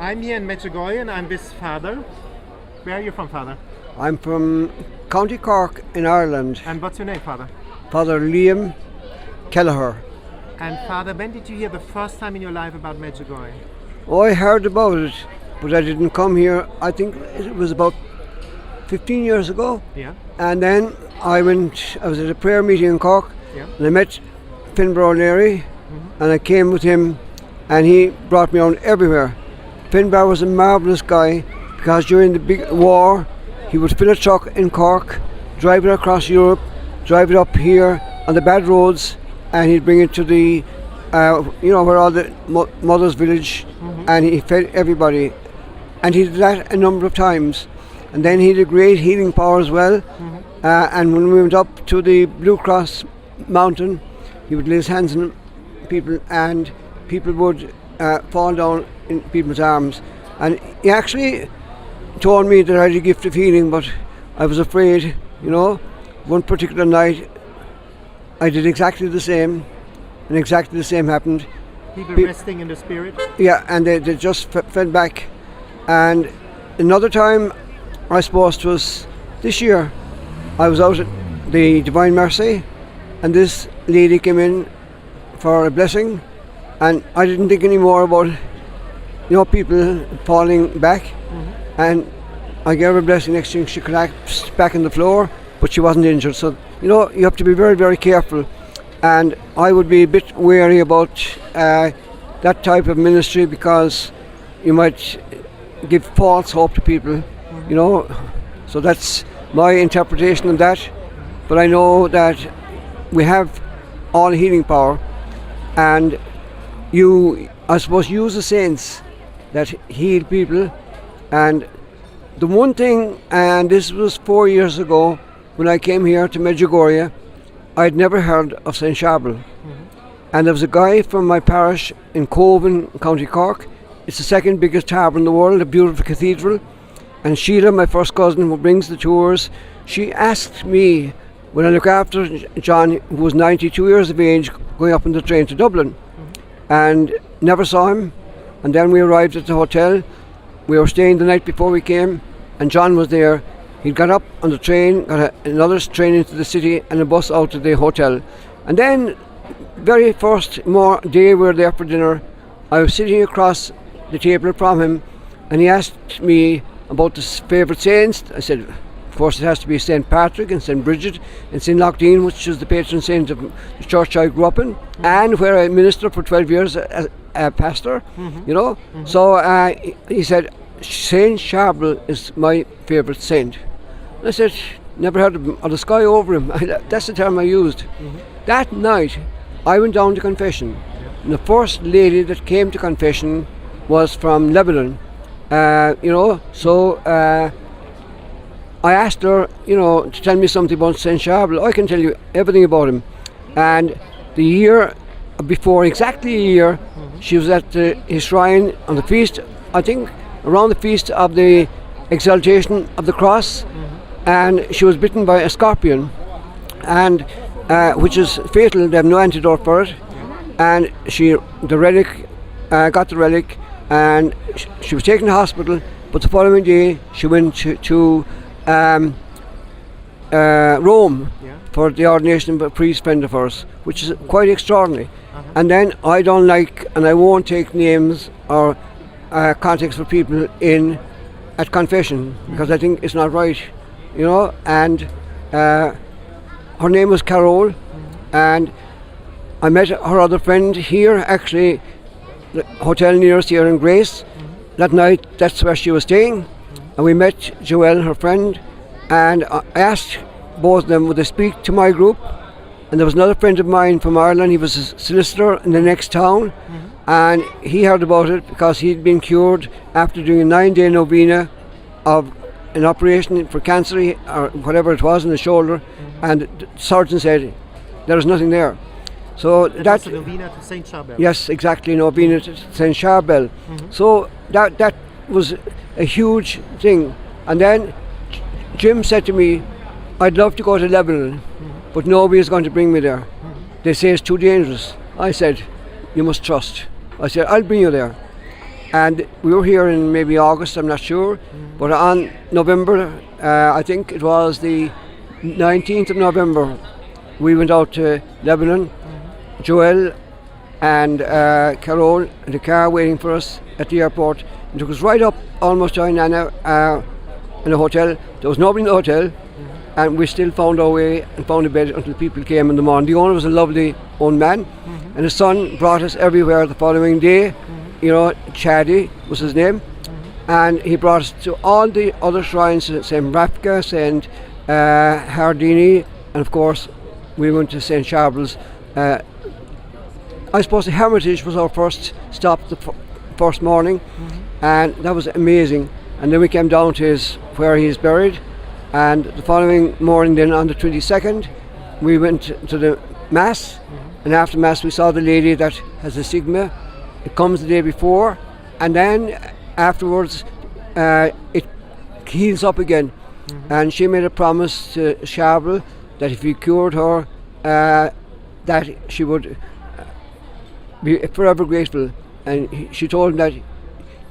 I'm here in Medjugorje and I'm with Father. Where are you from, Father? I'm from County Cork in Ireland. And what's your name, Father? Father Liam Kelleher. And Father, when did you hear the first time in your life about Medjugorje? Oh, I heard about it, but I didn't come here. I think it was about 15 years ago. Yeah. And then I was at a prayer meeting in Cork, Yeah. and I met Finbar O'Leary, and I came with him, and he brought me around everywhere. Finbar was a marvellous guy, because during the big war, he would fill a truck in Cork, drive it across Europe, drive it up here on the bad roads, and he'd bring it to the, where all the mothers' village, and he fed everybody. And he did that a number of times. And then he had a great healing power as well. And when we went up to the Blue Cross mountain, he would lay his hands on people, and people would fall down in people's arms. And he actually told me that I had a gift of healing, but I was afraid, One particular night, I did exactly the same, and exactly the same happened. People resting in the spirit? Yeah, and they just fell back. And another time, I suppose it was this year, I was out at the Divine Mercy, and this lady came in for a blessing, and I didn't think any more about people falling back, and I gave her a blessing. Next thing, she collapsed back on the floor, but she wasn't injured. So you have to be very, very careful, and I would be a bit wary about that type of ministry, because you might give false hope to people, so that's my interpretation of that. But I know that we have all healing power, and I suppose, use the saints that heal people. And the one thing, and this was 4 years ago when I came here to Medjugorje, I'd never heard of St. Charbel. And there was a guy from my parish in Coven, County Cork. It's the second biggest harbour in the world, a beautiful cathedral. And Sheila, my first cousin, who brings the tours, she asked me, when I look after John, who was 92 years of age, going up on the train to Dublin, and never saw him. And then we arrived at the hotel. We were staying the night before we came, and John was there. He'd got up on the train, got another train into the city, and a bus out to the hotel. And then, very first day we were there for dinner, I was sitting across the table from him, and he asked me about his favourite saints. I said, of course, it has to be St. Patrick and St. Bridget and St. Loughdeen, which is the patron saint of the church I grew up in, and where I ministered for 12 years as a pastor, So he said, St. Charbel is my favourite saint. I said, never heard of him, or the sky over him. That's the term I used. That night, I went down to confession. And the first lady that came to confession was from Lebanon, so I asked her, to tell me something about St. Charbel. I can tell you everything about him. And the year before, exactly a year, she was at his shrine on the feast, I think around the feast of the exaltation of the cross, and she was bitten by a scorpion, and which is fatal. They have no antidote for it. And got the relic, and she was taken to hospital. But the following day, she went to Rome for the ordination of a priest friend of hers, which is quite extraordinary. And then I don't like, and I won't take names or contacts for people at confession, because I think it's not right, And her name was Carol, and I met her other friend here, actually, the hotel near us here in Grace. That night, that's where she was staying, and we met Joelle, her friend, and I asked both of them, would they speak to my group? And there was another friend of mine from Ireland. He was a solicitor in the next town, and he heard about it because he'd been cured after doing a 9-day novena of an operation for cancer or whatever it was in the shoulder, and the surgeon said there was nothing there. So that's a novena to St. Charbel. Yes, exactly, novena to St. Charbel. So that was a huge thing. And then Jim said to me, I'd love to go to Lebanon, but nobody is going to bring me there. They say it's too dangerous. I said, you must trust. I said, I'll bring you there. and we were here in maybe August, I'm not sure, but on November, I think it was the 19th of November, we went out to Lebanon. Joel and Carol in the car waiting for us at the airport, and took us right up almost to Nana in a hotel. There was nobody in the hotel, and we still found our way and found a bed until people came in the morning. The owner was a lovely old man, and his son brought us everywhere the following day. You know, Chadi was his name, and he brought us to all the other shrines, St. Rafka, St. Hardini, and of course we went to St. Charbel's. I suppose the Hermitage was our first stop the first morning, and that was amazing. And then we came down to where he is buried, and the following morning then on the 22nd we went to the Mass, and after Mass we saw the lady that has a stigma. It comes the day before, and then afterwards it heals up again, and she made a promise to Charbel that if he cured her, that she would be forever grateful. And she told him that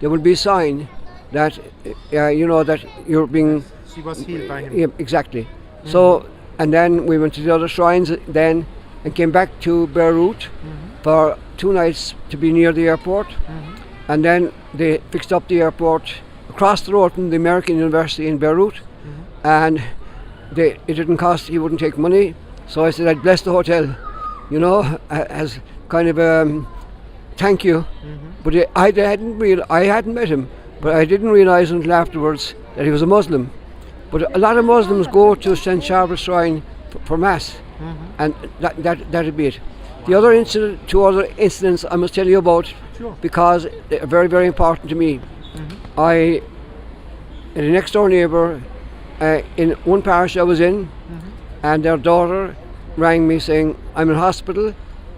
there would be a sign that you know that you're being. She was healed by him. Yeah, exactly. So, and then we went to the other shrines then, and came back to Beirut for 2 nights to be near the airport. And then they fixed up the airport across the road from the American University in Beirut, and it didn't cost. He wouldn't take money, so I said I'd bless the hotel, you know, as kind of a thank you. But I hadn't met him, but I didn't realise until afterwards that he was a Muslim. But a lot of Muslims go to St. Charbel Shrine for Mass, and that'd be it. The other incident, 2 other incidents I must tell you about, because they're very, very important to me. I, a next door neighbour in one parish I was in, and their daughter rang me saying, I'm in hospital.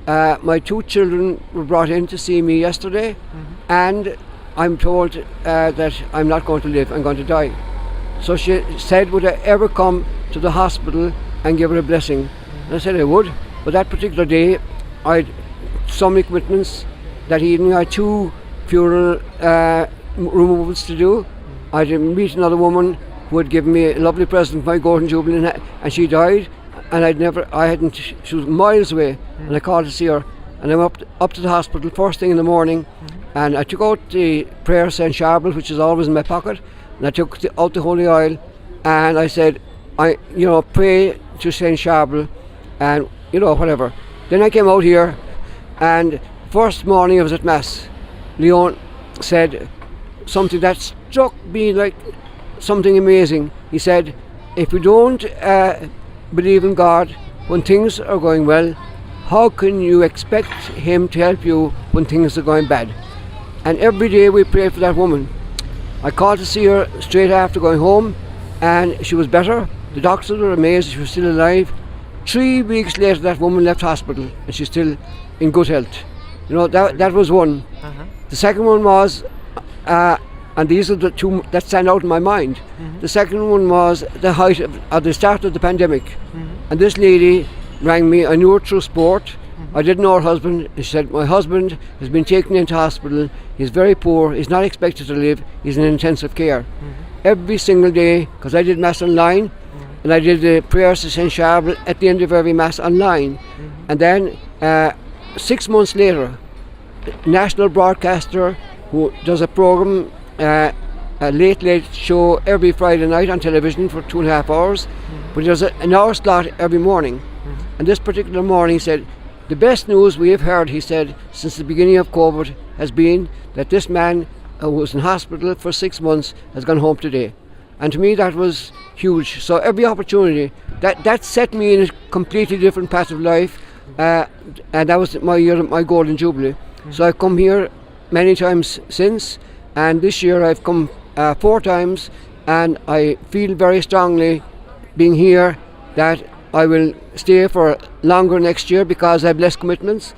My 2 children were brought in to see me yesterday, and I'm told that I'm not going to live, I'm going to die. So she said, would I ever come to the hospital and give her a blessing? And I said I would, but that particular day I had so many commitments. That evening I had 2 funeral removals to do. I had to meet another woman who had given me a lovely present for my Golden Jubilee, and she died, and she was miles away, and I called to see her, and I went up to the hospital first thing in the morning, and I took out the prayer St. Charbel, which is always in my pocket, and I took out the holy oil, and I said, pray to St. Charbel, and whatever. Then I came out here, and first morning I was at Mass, Leon said something that struck me like something amazing. He said, if we don't believe in God when things are going well, how can you expect him to help you when things are going bad? And every day we pray for that woman. I called to see her straight after going home, and she was better. The doctors were amazed she was still alive. 3 weeks later that woman left hospital, and she's still in good health. That was one. The second one was, and these are the 2 that stand out in my mind. The second one was the height of the start of the pandemic. And this lady rang me. I knew her through sport. I didn't know her husband. She said, my husband has been taken into hospital. He's very poor. He's not expected to live. He's in intensive care. Every single day, because I did Mass online, and I did the prayers to St. Charbel at the end of every Mass online. And then 6 months later, a national broadcaster who does a program, a late show every Friday night on television for 2.5 hours, but there's an hour slot every morning. And this particular morning he said, the best news we have heard, he said, since the beginning of COVID has been that this man who was in hospital for 6 months has gone home today. And to me that was huge. So every opportunity, that set me in a completely different path of life, and that was my year, my Golden Jubilee. So I've come here many times since, and this year I've come 4 times, and I feel very strongly being here that I will stay for longer next year because I have less commitments.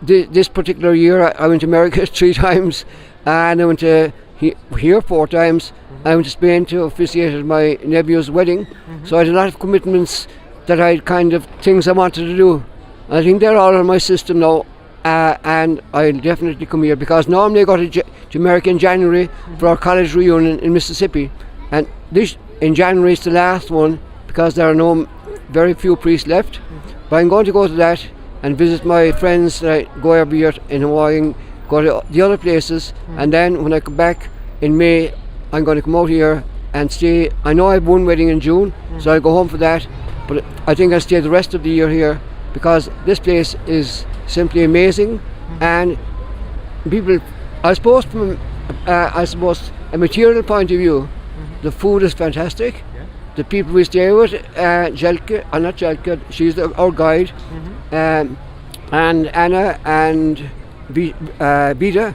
This particular year I went to America 3 times, and I went to here 4 times. I went to Spain to officiate my nephew's wedding. So I had a lot of commitments that I had kind of things I wanted to do. I think they're all in my system now, and I'll definitely come here because normally I go to America in January for our college reunion in Mississippi, and this in January is the last one because there are very few priests left. But I'm going to go to that and visit my friends that I go every year in Hawaii and go to the other places, and then when I come back in May I'm going to come out here and stay. I know I have one wedding in June, so I'll go home for that, but I think I'll stay the rest of the year here because this place is simply amazing. And people, I suppose from a material point of view, the food is fantastic. The people we stay with, not Jelke, she's our guide, and Anna and Vida.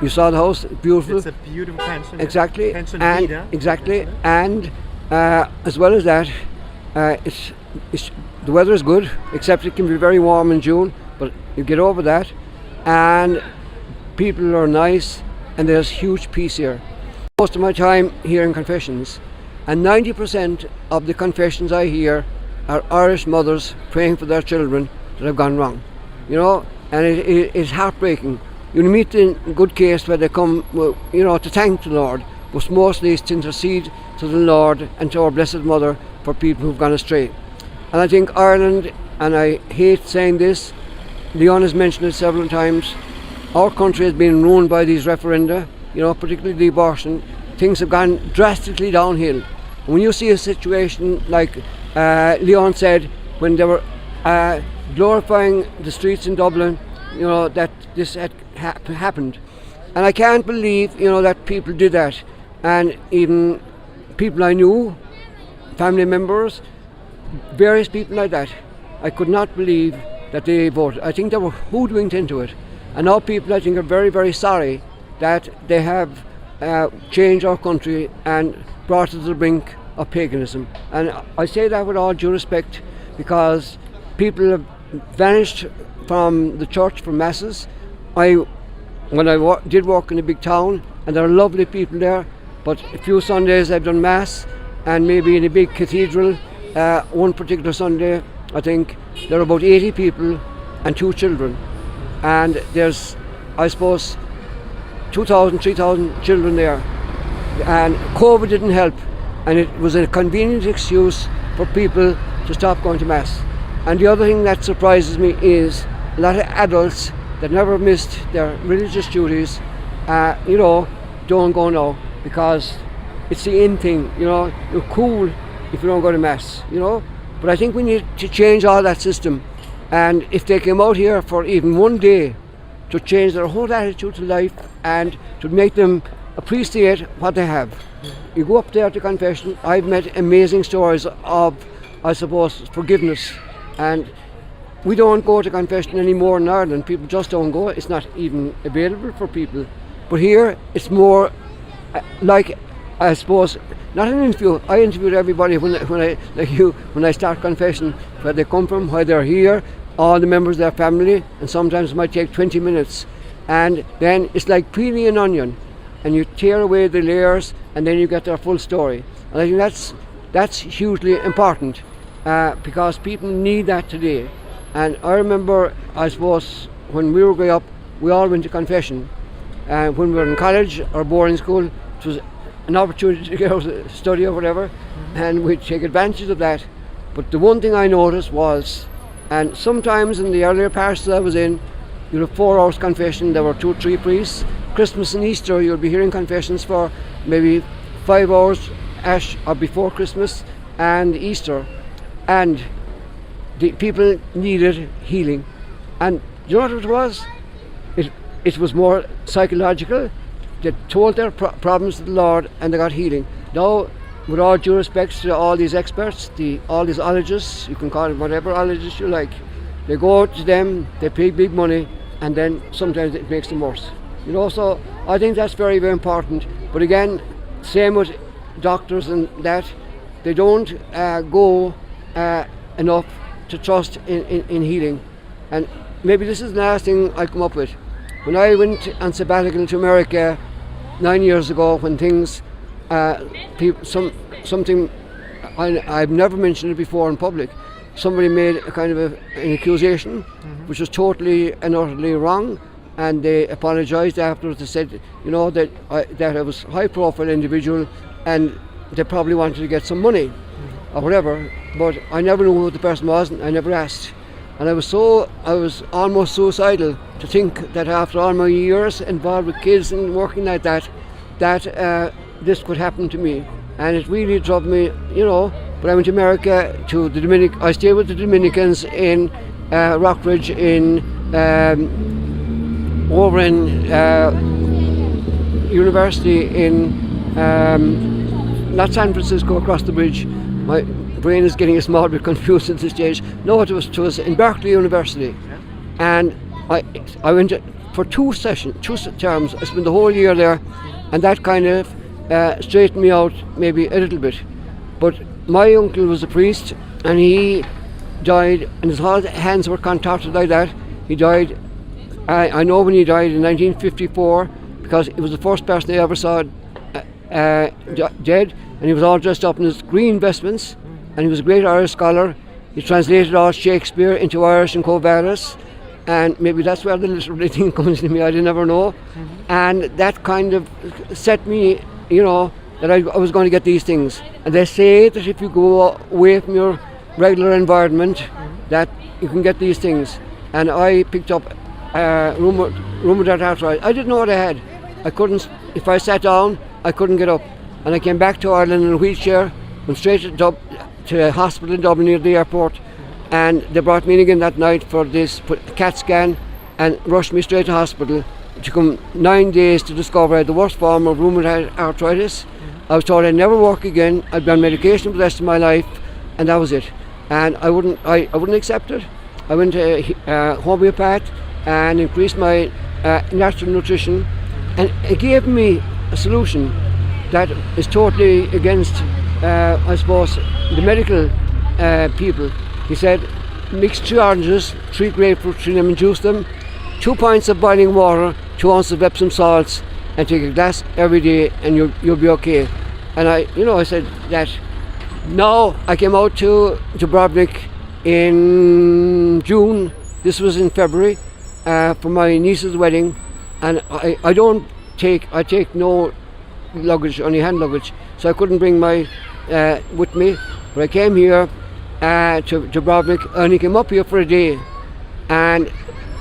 You saw the house, beautiful. It's a beautiful pension. Exactly, Pension and Vida. exactly, and as well as that, it's the weather is good, except it can be very warm in June, but you get over that, and people are nice, and there's huge peace here. Most of my time here in confessions, and 90% of the confessions I hear are Irish mothers praying for their children that have gone wrong, and it's heartbreaking. You meet in good case where they come, to thank the Lord, but mostly it's to intercede to the Lord and to our Blessed Mother for people who've gone astray. And I think Ireland, and I hate saying this, Leon has mentioned it several times, our country has been ruined by these referenda, particularly the abortion. Things have gone drastically downhill. When you see a situation like Leon said, when they were glorifying the streets in Dublin, that this had happened. And I can't believe, that people did that. And even people I knew, family members, various people like that, I could not believe that they voted. I think they were hoodwinked into it. And now people, I think, are very, very sorry that they have changed our country and brought it to the brink of paganism. And I say that with all due respect because people have vanished from the church for masses. When I did work in a big town, and there are lovely people there, but a few Sundays I've done mass, and maybe in a big cathedral, one particular Sunday, I think there are about 80 people and 2 children, and there's, I suppose, 2,000, 3,000 children there, and COVID didn't help, and it was a convenient excuse for people to stop going to mass. And the other thing that surprises me is a lot of adults that never missed their religious duties, don't go now because it's the in thing. You're cool if you don't go to mass. But I think we need to change all that system. And if they came out here for even one day to change their whole attitude to life and to make them appreciate what they have. You go up there to confession, I've met amazing stories of, I suppose, forgiveness. And we don't go to confession anymore in Ireland. People just don't go. It's not even available for people. But here, it's more like, I suppose, not an interview. I interviewed everybody when I start confession, where they come from, why they're here, all the members of their family, and sometimes it might take 20 minutes. And then it's like peeling an onion, and you tear away the layers, and then you get their full story. And I think that's hugely important because people need that today. And I remember, I suppose, when we were growing up, we all went to confession. And when we were in college or boarding school, it was an opportunity to go to study or whatever, and we'd take advantage of that. But the one thing I noticed was, and sometimes in the earlier parishes I was in, you'd have 4 hours confession, there were 2 or 3 priests. Christmas and Easter, you'll be hearing confessions for maybe 5 hours or before Christmas and Easter. And the people needed healing. And you know what it was? It was more psychological. They told their problems to the Lord and they got healing. Now, with all due respect to all these experts, all these ologists, you can call it whatever ologist you like, they go to them, they pay big money, and then sometimes it makes them worse. So I think that's very, very important. But again, same with doctors and that, they don't go enough to trust in healing. And maybe this is the last thing I come up with. When I went on sabbatical to America 9 years ago, when things, something I've never mentioned it before in public, somebody made a kind of an accusation, which was totally and utterly wrong, and they apologised afterwards. They said, you know, that I was a high-profile individual, and they probably wanted to get some money or whatever. But I never knew who the person was, and I never asked. And I was almost suicidal to think that after all my years involved with kids and working like that this could happen to me. And it really drove me, you know. But I went to America, to the I stayed with the Dominicans in Rockridge, over in university in not San Francisco, across the bridge. My brain is getting a small bit confused at this stage. No, it was in Berkeley University, and I went for 2 terms. I spent the whole year there, and that kind of straightened me out maybe a little bit. But my uncle was a priest, and he died, and his whole hands were contorted like that. He died. I know when he died in 1954, because it was the first person I ever saw dead, and he was all dressed up in his green vestments, and he was a great Irish scholar. He translated all Shakespeare into Irish and Quo Vadis, and maybe that's where the literary thing comes into me. I didn't ever know, and that kind of set me, you know, that I was going to get these things. And they say that if you go away from your regular environment, that you can get these things. And I picked up rheumatoid arthritis. I didn't know what I had. I couldn't. If I sat down, I couldn't get up. And I came back to Ireland in a wheelchair, went straight to a hospital in Dublin near the airport, and they brought me in again that night for this CAT scan, and rushed me straight to hospital. It took them 9 days to discover I had the worst form of rheumatoid arthritis. I was told I'd never work again. I'd be on medication for the rest of my life, and that was it. And I wouldn't accept it. I went to a homeopath and increased my natural nutrition, and it gave me a solution that is totally against, I suppose, the medical people. He said, mix 2 oranges, 3 grapefruit, 3 lemon juice them, 2 pints of boiling water, 2 ounces of Epsom salts, and take a glass every day, and you'll be okay. And I said that. Now I came out to Dubrovnik in June. This was in February for my niece's wedding, and I take no luggage, only hand luggage, so I couldn't bring my with me. But I came here to Dubrovnik, and I came up here for a day, and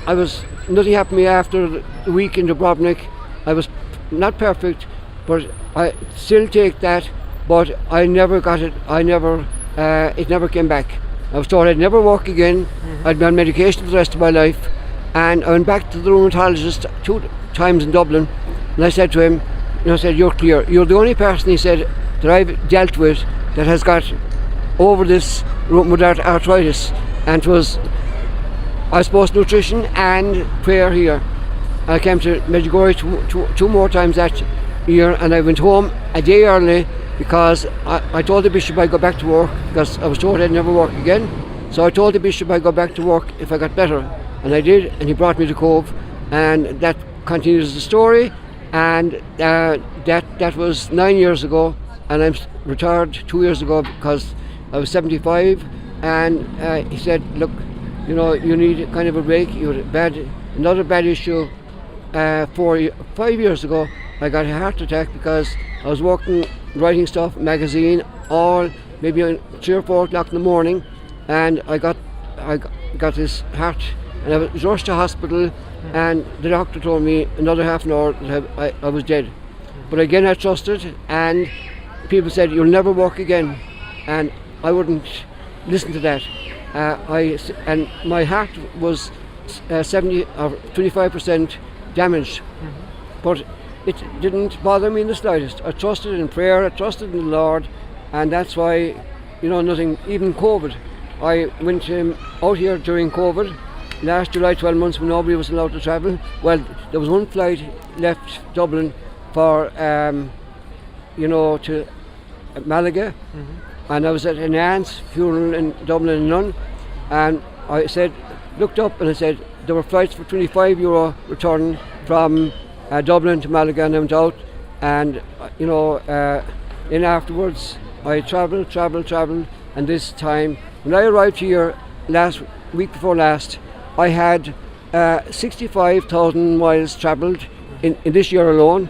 nothing happened to me after the week in Dubrovnik. I was not perfect, but I still take that. But I never got it. It never came back. I was told I'd never walk again. I'd be on medication for the rest of my life. And I went back to the rheumatologist 2 times in Dublin, and I said to him, I said, you're clear. You're the only person, he said, that I've dealt with that has got over this rheumatoid arthritis. And it was, I suppose, nutrition and prayer here. I came to Medjugorje 2 more times that year, and I went home a day early because I told the bishop I'd go back to work, because I was told I'd never work again. So I told the bishop I'd go back to work if I got better, and I did, and he brought me to Cove, and that continues the story. And that was 9 years ago, and I'm retired 2 years ago because I was 75. And he said, look, you need kind of a break. You had another bad issue 5 years ago. I got a heart attack because I was writing stuff, magazine, all maybe 3 or 4 o'clock in the morning, and I got this heart, and I was rushed to hospital, and the doctor told me another half an hour that I was dead. But again, I trusted, and people said, you'll never walk again, and I wouldn't listen to that. And my heart was 70 or 25% damaged, but it didn't bother me in the slightest. I trusted in prayer, I trusted in the Lord, and that's why, nothing, even COVID. I went out here during COVID, last July, 12 months when nobody was allowed to travel. Well, there was one flight left Dublin for, to Malaga, and I was at an aunt's funeral in Dublin in Nunn, and I looked up and I said, there were flights for €25 return from Dublin to Malaga, and I went out, and then afterwards I travelled, and this time When I arrived here week before last, I had 65,000 miles travelled in this year alone.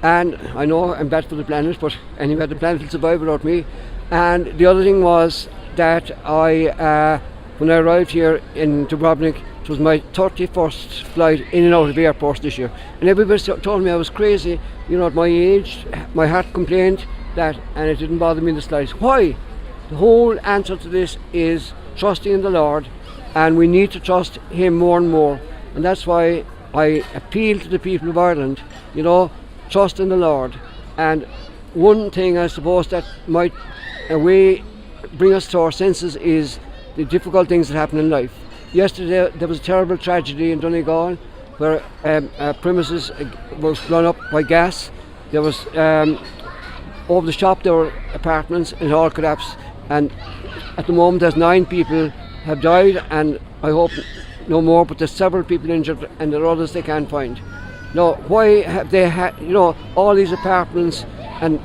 And I know I'm bad for the planet, but anyway, the planet will survive without me. And the other thing was that when I arrived here in Dubrovnik, it was my 31st flight in and out of airports this year. And everybody told me I was crazy. You know, at my age, my heart complained that, and it didn't bother me in the slightest. Why? The whole answer to this is trusting in the Lord, and we need to trust Him more and more. And that's why I appeal to the people of Ireland, you know, trust in the Lord. And one thing I suppose that might bring us to our senses is the difficult things that happen in life. Yesterday there was a terrible tragedy in Donegal where premises was blown up by gas. There was over the shop there were apartments and it all collapsed, and at the moment there's 9 people have died, and I hope no more, but there's several people injured and there are others they can't find. Now, why have they had, you know, all these apartments and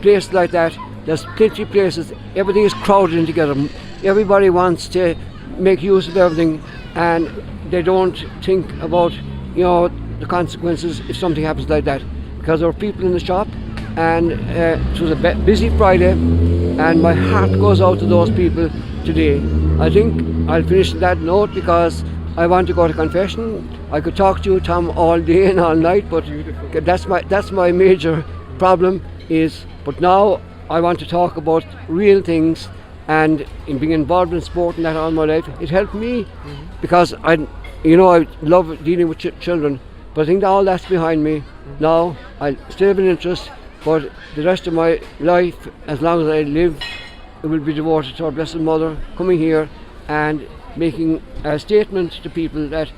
places like that? There's plenty of places, everything is crowded in together. Everybody wants to make use of everything, and they don't think about, you know, the consequences if something happens like that. Because there were people in the shop, and it was a busy Friday, and my heart goes out to those people today. I think I'll finish that note because I want to go to confession. I could talk to you, Tom, all day and all night, but that's my major problem is. But now I want to talk about real things, and in being involved in sport and that all my life, it helped me because I love dealing with children. But I think all that's behind me. Now I still have an interest, but the rest of my life, as long as I live, it will be devoted to our Blessed Mother, coming here and making a statement to people that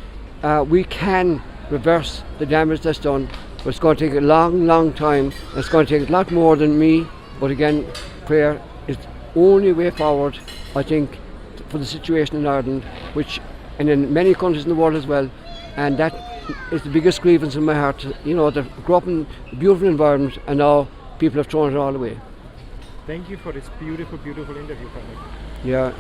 we can reverse the damage that's done. But it's going to take a long, long time. It's going to take a lot more than me. But again, prayer is the only way forward, I think, for the situation in Ireland, and in many countries in the world as well. And that is the biggest grievance in my heart. You know, they grew up in a beautiful environment, and now people have thrown it all away. Thank you for this beautiful, beautiful interview, Father. Yeah.